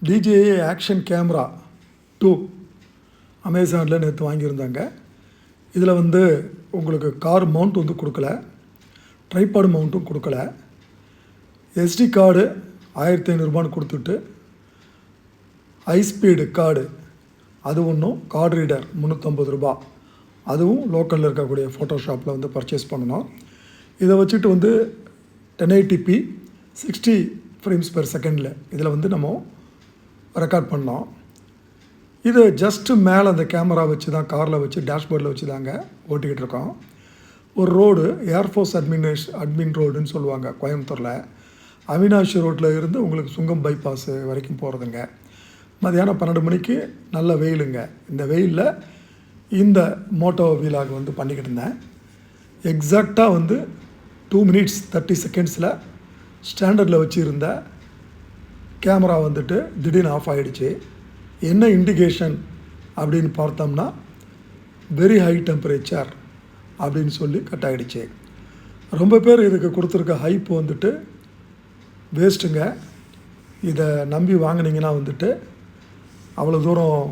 DJI action camera 2 அமேசானில் நேற்று வாங்கியிருந்தாங்க. இதில் வந்து உங்களுக்கு கார் மவுண்ட் வந்து கொடுக்கல, ட்ரைபாட் மவுண்ட்டும் கொடுக்கல. SD கார்டு 1500 கொடுத்துட்டு ஹைஸ்பீடு கார்டு அது ஒன்றும், கார்டு ரீடர் 350 அதுவும் லோக்கலில் இருக்கக்கூடிய ஃபோட்டோஷாப்பில் வந்து பர்ச்சேஸ் பண்ணணும். இதை வச்சுட்டு வந்து 1080p 60 ஃப்ரேம்ஸ் பெர் செகண்டில் இதில் வந்து நம்ம ரெக்கார்ட் பண்ணோம். இது ஜஸ்ட்டு மேலே அந்த கேமரா வச்சு தான், காரில் வச்சு டேஷ்போர்டில் வச்சு தாங்க ஓட்டிக்கிட்டு இருக்கோம். ஒரு ரோடு ஏர்ஃபோர்ஸ் அட்மின் ரோடுன்னு சொல்லுவாங்க கோயம்புத்தூரில். அவினாஷி ரோட்டில் இருந்து உங்களுக்கு சுங்கம் பைபாஸ் வரைக்கும் போகிறதுங்க. மதியானம் 12 மணிக்கு நல்ல வெயிலுங்க. இந்த வெயிலில் இந்த மோட்டோ வீலாக் வந்து பண்ணிக்கிட்டு இருந்தேன். எக்ஸாக்டாக வந்து 2 minutes 30 secondsல ஸ்டாண்டர்டில் வச்சுருந்த கேமரா வந்துட்டு திடீர்னு ஆஃப் ஆகிடுச்சு. என்ன இண்டிகேஷன் அப்படின்னு பார்த்தோம்னா வெரி ஹை டெம்பரேச்சர் அப்படின்னு சொல்லி கட் ஆகிடுச்சு. ரொம்ப பேர் இதுக்கு கொடுத்துருக்க ஹைப் வந்துட்டு வேஸ்ட்டுங்க. இதை நம்பி வாங்கினீங்கன்னா வந்துட்டு அவ்வளோ தூரம்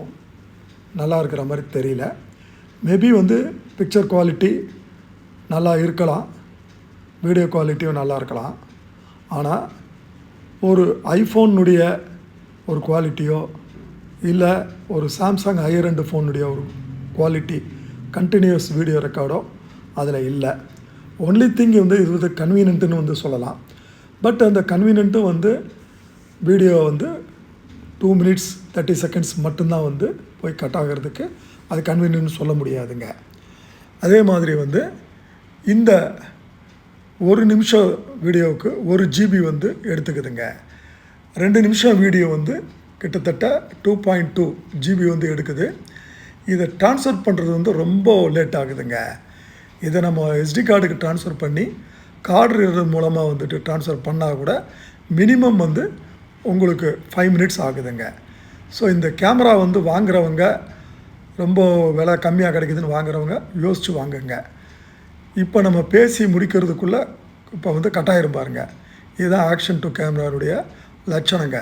நல்லா இருக்கிற மாதிரி தெரியல. மேபி வந்து பிக்சர் குவாலிட்டி நல்லா இருக்கலாம், வீடியோ குவாலிட்டியும் நல்லா இருக்கலாம். ஆனால் ஒரு ஐஃபோனுடைய ஒரு குவாலிட்டியோ இல்லை ஒரு சாம்சங் ஹையர் எண்ட் ஃபோனுடைய ஒரு குவாலிட்டி கண்டினியூஸ் வீடியோ ரெக்கார்டோ அதில் இல்லை. ஒன்லி திங் வந்து இது வந்து கன்வீனியன்ட்டுன்னு வந்து சொல்லலாம். பட் அந்த கன்வீனியன்ட்டும் வந்து வீடியோ வந்து 2 minutes 30 seconds மட்டும்தான் வந்து போய் கட் ஆகிறதுக்கு அது கன்வீனியன்ட்னு சொல்ல முடியாதுங்க. அதே மாதிரி வந்து இந்த 1 நிமிஷம் வீடியோவுக்கு 1 GB வந்து எடுத்துக்குதுங்க. 2 நிமிஷம் வீடியோ வந்து கிட்டத்தட்ட 2.2 GB வந்து எடுக்குது. இதை ட்ரான்ஸ்ஃபர் பண்ணுறது வந்து ரொம்ப லேட் ஆகுதுங்க. இதை நம்ம SD கார்டுக்கு ட்ரான்ஸ்ஃபர் பண்ணி கார்டு ரீடர் மூலமாக வந்துட்டு ட்ரான்ஸ்ஃபர் பண்ணால் கூட மினிமம் வந்து உங்களுக்கு 5 minutes ஆகுதுங்க. ஸோ இந்த கேமரா வந்து வாங்குகிறவங்க, ரொம்ப விலை கம்மியாக கிடைக்குதுன்னு வாங்குகிறவங்க யோசித்து வாங்குங்க. இப்போ நம்ம பேசி முடிக்கிறதுக்குள்ளே இப்போ வந்து கட்டாயிரும் பாருங்கள். இதுதான் ஆக்ஷன் 2 கேமராவுடைய லட்சணங்க.